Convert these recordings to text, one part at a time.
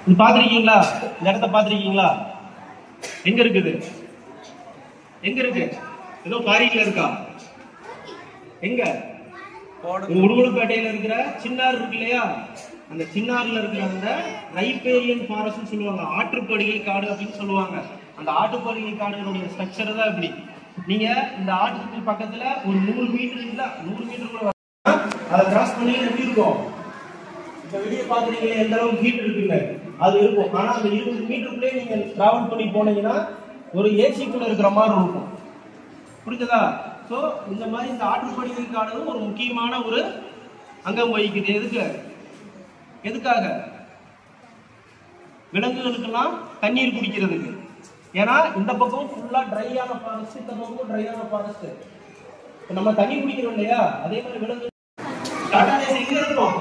இது பாத்திருக்கீங்களா? இந்த இடத்த பாத்திருக்கீங்களா? எங்க இருக்குது? எங்க இருக்கு? ஏதோ பாரியில இருக்கா? எங்க? உடுமலைப்பேட்டையில இருக்கிற சின்னார் இருக்கு இல்லையா? அந்த சின்னார்ல இருக்கிற அந்த ரைபேரியன் ஃபாரஸ்ட் சொல்லுவாங்க, ஆற்றுப்படுகை காடு அப்படின்னு சொல்லுவாங்க. அந்த ஆற்றுப்படுகை காடுகளுடைய ஸ்ட்ரக்சர் தான் இப்படி. நீங்க இந்த ஆற்றுக்கு பக்கத்துல ஒரு 100 மீட்டர் இல்ல 100 மீட்டர் கூட அதை கிராஸ் பண்ணி எப்படி இருக்கும்? இப்ப வெளியே பாக்குறீங்களே எந்த அளவுக்கு ஹீட் இருக்குங்க, அது இருக்கும். ஆனா அந்த 20 மீட்டருக்குள்ளே நீங்க டிராவல் பண்ணி போனீங்கன்னா ஒரு ஏசிக்குள்ள இருக்கிற மாதிரி இருக்கும். புரியுதா? சோ இந்த மாதிரி இந்த ஆற்றுப்படுகை காடு ஒரு முக்கியமான ஒரு அங்கம் வகிக்குது. எதுக்கு? எதுக்காக? விலங்குகளுக்கெல்லாம் தண்ணீர் குடிக்கிறதுக்கு. ஏன்னா இந்த பக்கம் ஃபுல்லா ட்ரையான ஃபாரஸ்ட், இந்த பக்கம் ட்ரையான ஃபாரஸ்ட். நம்ம தண்ணி குடிக்கிறோம் இல்லையா, அதே மாதிரி விலங்கு எங்க இருக்கும்?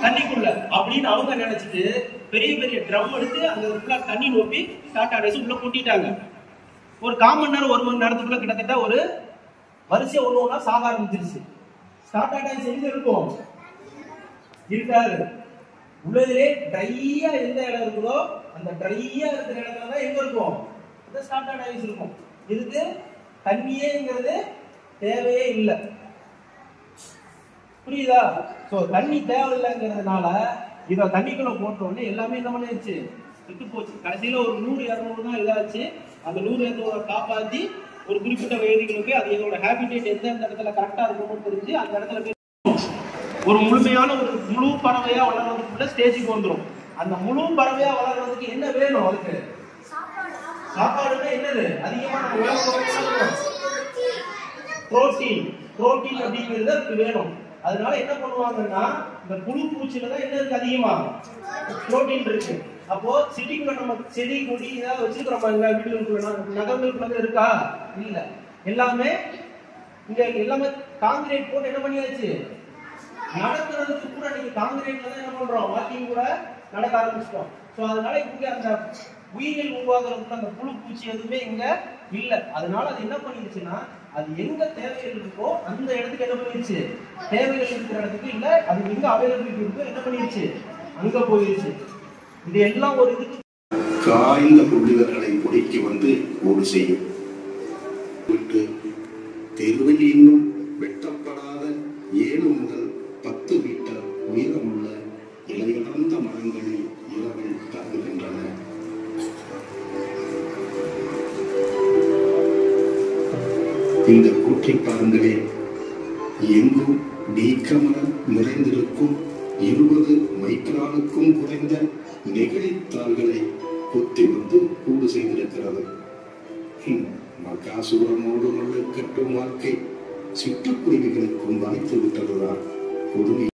தண்ணிக்குள்ள அப்படின்னு அவங்க நினைச்சிட்டு பெரிய பெரிய ட்ரம் எடுத்து அங்க ஃபுல்லா தண்ணி நோப்பி டாடா ரைஸ் உள்ள கொட்டிட்டாங்க. ஒரு 1/4 மணி நேரம் 1 மணி நேரத்துக்குள்ள கிட்டத்தட்ட ஒரு வரிசையா ஒண்ணா சாக ஆரம்பிச்சிருச்சு. டாடா ரைஸ் எங்க இருக்கும்? இருக்காது. உள்ளதிலே ட்ரையா எந்த இடம் இருக்குதோ அந்த ட்ரையா இருக்கிற இடத்துல தான் எங்க இருக்கும்? இந்த டாடா ரைஸ் இருக்கும். இதுக்கு தண்ணியேங்கிறது தேவையே இல்லை. புரியுதா? சோ தண்ணி தேவையில்லைங்கிறதுனால இதை தண்ணிக்குள்ள போட்ட உடனே எல்லாமே என்ன பண்ணிருச்சு? விட்டு போச்சு. கடைசியில ஒரு 100-200 தான் இதாச்சு. அந்த 100-200 காப்பாத்தி ஒரு குறிப்பிட்ட வயதுகளுக்கு அது இதோட ஹேபிடேட் எந்த இடத்துல கரெக்டா இருக்கணும்னு தெரிஞ்சு அந்த இடத்துல ஒரு முழுமையான ஒரு முழு பறவையா வளர்றதுக்குள்ள ஸ்டேஜுக்கு வந்துடும். அந்த முழு பறவையா வளர்றதுக்கு என்ன வேணும்? அதுக்கு சாப்பாடுன்னா என்னது? அதிகமான புரோட்டீன். புரோட்டீன் அப்படிங்கிறது அதுக்கு வேணும். அதனால என்ன பண்ணுவாங்கன்னா இந்த புழு பூச்சியில தான் என்ன இருக்கு? அதிகமா புரோட்டீன் இருக்கு. அப்போ சிட்டிக்குள்ள நம்ம செடி கொடி ஏதாவது வச்சிருக்கிறோமா? எங்க வீடுகளுக்குள்ள நகர்களுக்குள்ள இருக்கா? இல்ல. எல்லாமே இங்க எல்லாமே காங்கிரீட் போட்டு என்ன பண்ணியாச்சு? நடக்கிறதுக்கு கூட நீங்க காங்கிரீட்ல தான் என்ன பண்றோம்? வாக்கிங் கூட நடக்க ஆரம்பிச்சிட்டோம். சோ அதனால இங்க அந்த உயிரில் உருவாகிறதுக்கு அந்த புழு பூச்சி எதுவுமே இங்க இல்ல. அதனால அது என்ன பண்ணிருச்சுன்னா அது எங்க தேவைகள் இருக்கோ அந்த இடத்துக்கு என்ன பண்ணிருச்சு? தேவைகள் இருக்கிற இடத்துக்கு இல்ல, அது எங்க அவைலபிலிட்டி இருக்கோ என்ன பண்ணிருச்சு? அங்க போயிருச்சு. இது எல்லாம் ஒரு இதுக்கு காய்ந்த புள்ளிவர்களை ஒடுக்கி வந்து ஓடு செய்யும். தெருவில் இன்னும் வெட்டப்படாத 7 முதல் 10 மீட்டர் உயரமுள்ள இலையடர்ந்த மரங்களில் இரவில் தங்குகின்றன. இந்த கூற்றை பாருங்களே, எங்கும் நீக்கமர நிறைந்திருக்கும் 20 மைக்ரானுக்கும் குறைந்த நெகிழித்தாள்களை கொத்தி வந்து கூடு செய்திருக்கிறது. மக்காசூரனோடு மல்லு கட்டும் வாழ்க்கை சிட்டுக்குருவிகளுக்கும் வாய்த்து விட்டதுதான் கொடுமை.